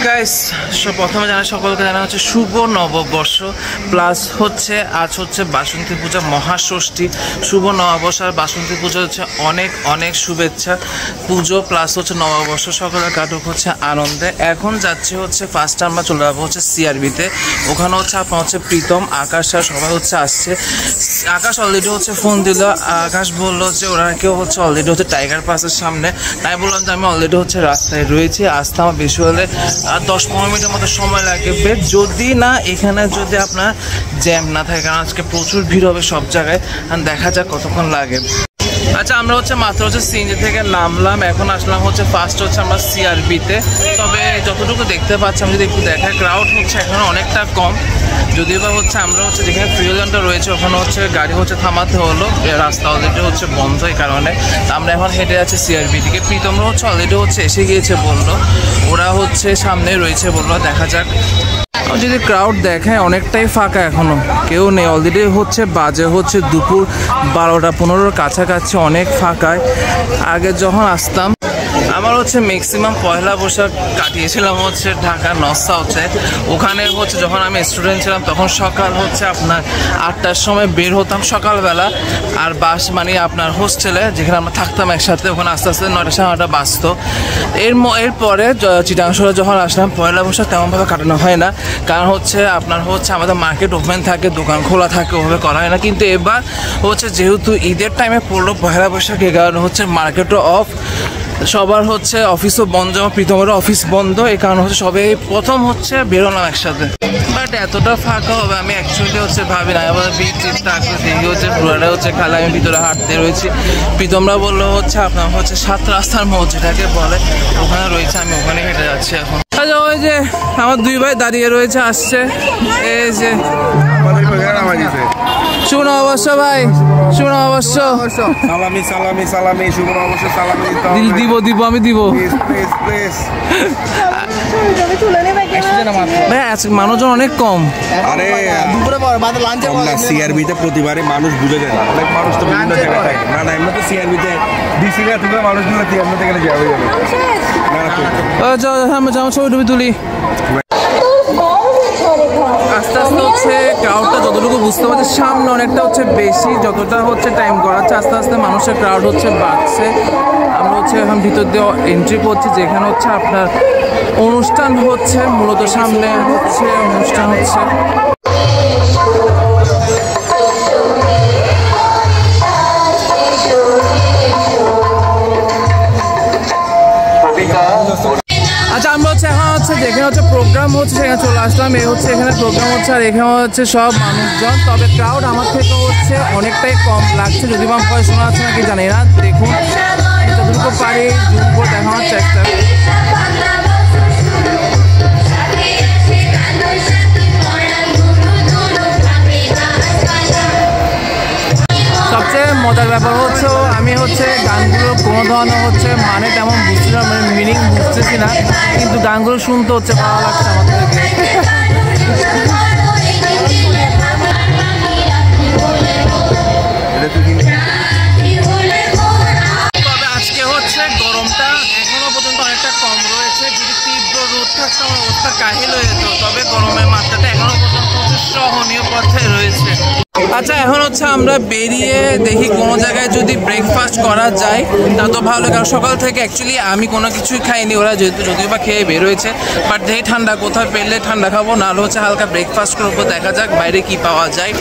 Guys প্রথমে জানা সকলকে জানা হচ্ছে শুভ নববর্ষ প্লাস হচ্ছে আজ হচ্ছে বাসন্তী পূজা মহাষষ্ঠী। শুভ নববর্ষ আর বাসন্তী পূজা হচ্ছে অনেক অনেক শুভেচ্ছা। পুজো প্লাস হচ্ছে নববর্ষ সকলের কাটুক হচ্ছে আনন্দে। এখন যাচ্ছে হচ্ছে ফার্স্ট আমরা চলে যাবো হচ্ছে সিআরবিতে। ওখানে হচ্ছে আপনার হচ্ছে প্রীতম আকাশ আর সবাই হচ্ছে আসছে। আকাশ অলরেডি হচ্ছে ফোন দিল। আকাশ বললো যে ওরা কেউ হচ্ছে অলরেডি হচ্ছে টাইগার পাসের সামনে। তাই বললাম যে আমি অলরেডি হচ্ছে রাস্তায় রয়েছি, আসতে আমার বেশি হলে 10-15 মিনিটের মতো সময় লাগবে, যদি না এখানে যদি আপনার জ্যাম না থাকে, কারণ আজকে প্রচুর ভিড় হবে সব জায়গায়। দেখা যাক কতক্ষণ লাগে। আচ্ছা আমরা হচ্ছে মাত্র হচ্ছে সিএনজি থেকে নামলাম, এখন আসলাম হচ্ছে ফার্স্ট হচ্ছে আমরা সিআরবিতে। তবে যতটুকু দেখতে পাচ্ছি আমি যদি একটু দেখাই, ক্রাউড হচ্ছে এখন অনেকটা কম। যদিও বা হচ্ছে আমরা হচ্ছে যেখানে ফ্রিওজনটা রয়েছে ওখানে হচ্ছে গাড়ি হচ্ছে থামাতে হলো, রাস্তা অলরেডি হচ্ছে বন্ধ এই কারণে। আমরা এখন হেঁটে যাচ্ছি সিআরবি দিকে। প্রীতমরা হচ্ছে অলরেডি হচ্ছে এসে গিয়েছে বললো, ওরা হচ্ছে সামনে রয়েছে বললো। দেখা যাক। যদি ক্রাউড দেখায় অনেকটাই ফাঁকা, এখনো কেউ নেই। অলরেডি হচ্ছে বাজে হচ্ছে দুপুর 12টা-15-র কাছাকাছি, অনেক ফাঁকায়। আগে যখন আসতাম আমার হচ্ছে ম্যাক্সিমাম পয়লা বৈশাখ কাটিয়েছিলাম হচ্ছে ঢাকা নর্থ সাউথে। ওখানে হচ্ছে যখন আমি স্টুডেন্ট ছিলাম তখন সকাল হচ্ছে আপনার 8টার সময় বের হতাম সকালবেলা, আর বাস মানে আপনার হোস্টেলে যেখানে আমরা থাকতাম একসাথে, ওখানে আস্তে আস্তে 9টা-9:30 বাজতো। এরপরে চিটাংশরে যখন আসলাম পয়লা বৈশাখ তেমনভাবে কাটানো হয় না, কারণ হচ্ছে আপনার হচ্ছে আমাদের মার্কেট ওপেন থাকে, দোকান খোলা থাকে, ওভাবে করা হয় না। কিন্তু এবার হচ্ছে যেহেতু ঈদের টাইমে পড়লো পয়লা বৈশাখ, এই কারণে হচ্ছে মার্কেটও অফ, সবার হচ্ছে অফিসও বন্ধ, যেমন প্রীতমেরও অফিস বন্ধ। এই কারণে হচ্ছে সবাই প্রথম হচ্ছে বেরোলাম একসাথে। বাট এতটা ফাঁকা হবে আমি অ্যাকচুয়ালি হচ্ছে ভাবি না। এবার বিট থাকলে দেখি হচ্ছে পুরাটা হচ্ছে খালি আমি ভিতরে হাঁটতে রয়েছি। প্রীতমরা বললো হচ্ছে আপনার হচ্ছে 7 রাস্তার মোড় যেটাকে বলে, ওখানে রয়েছে, আমি ওখানে হেঁটে যাচ্ছি এখন। আচ্ছা ওই যে আমার 2 ভাই দাঁড়িয়ে রয়েছে, আসছে। এই যে শুভ নববর্ষ ভাই, শুভ নববর্ষ। সালামি সালামি সালামি, শুভ নববর্ষ সালামি দিব আমি দিব। ভাই আজকে মানুষজন অনেক কম। আরে সিআরবিতে প্রতিবারে মানুষ বুঝে যায় না, অনেক মানুষ তো বিভিন্ন জায়গায় থাকে। না না এমনি তো সিআরবিতে ডিসিরা থেকে মানুষগুলো এমনিতে গেলে যাবে না। ছবি টবি তুলি। আস্তে আস্তে হচ্ছে ক্রাউডটা যতটুকু বুঝতে পারছি সামনে অনেকটা হচ্ছে বেশি, যতটা হচ্ছে টাইম করাচ্ছে আস্তে আস্তে মানুষের ক্রাউড হচ্ছে বাড়ছে। আমরা হচ্ছে এখন ভিতর দিয়ে এন্ট্রি করছি, যেখানে হচ্ছে আপনার অনুষ্ঠান হচ্ছে, মূলত সামনে হচ্ছে অনুষ্ঠান হচ্ছে। আচ্ছা আমরা হচ্ছে এখন হচ্ছে যেখানে হচ্ছে প্রোগ্রাম হচ্ছে সেখানে চলে আসলাম। এই হচ্ছে এখানে প্রোগ্রাম হচ্ছে, আর এখানে হচ্ছে সব মানুষজন। তবে ক্রাউড আমার থেকে হচ্ছে অনেকটাই কম লাগছে, যদি আমার ভয় শোনা যাচ্ছে নাকি জানি না। দেখুন যতটুকু পারি জুম করে দেখানোর চেষ্টা। সবচেয়ে মজার ব্যাপার হচ্ছে আমি হচ্ছে গানগুলো কোনো ধরনের হচ্ছে মানে তেমন বুঝছি না, মানে মিনিং বুঝতেছি না, কিন্তু গানগুলো শুনতে হচ্ছে ভালো লাগছে আমাদেরকে। তবে আজকে হচ্ছে গরমটা এখনো পর্যন্ত অনেকটা কম রয়েছে। যদি তীব্র রোদ থাকতো আমার অবস্থা কাহিল হয়ে যেত, তবে গরমের মাত্রাটা এখনো পর্যন্ত হচ্ছে সহনীয় পর্যায়ে রয়েছে। আচ্ছা এখন হচ্ছে আমরা বেরিয়ে দেখি কোনো জায়গায় যদি ব্রেকফাস্ট করা যায় তা তো ভালো, কারণ সকাল থেকে অ্যাকচুয়ালি আমি কোনো কিছুই খাইনি। ওরা যেহেতু যদিও বা খেয়ে বেরোয়েছে, বাট দেখি ঠান্ডা কোথায় পেলে ঠান্ডা খাবো, নাহলে হচ্ছে হালকা ব্রেকফাস্ট করবো। দেখা যাক বাইরে কি পাওয়া যায়।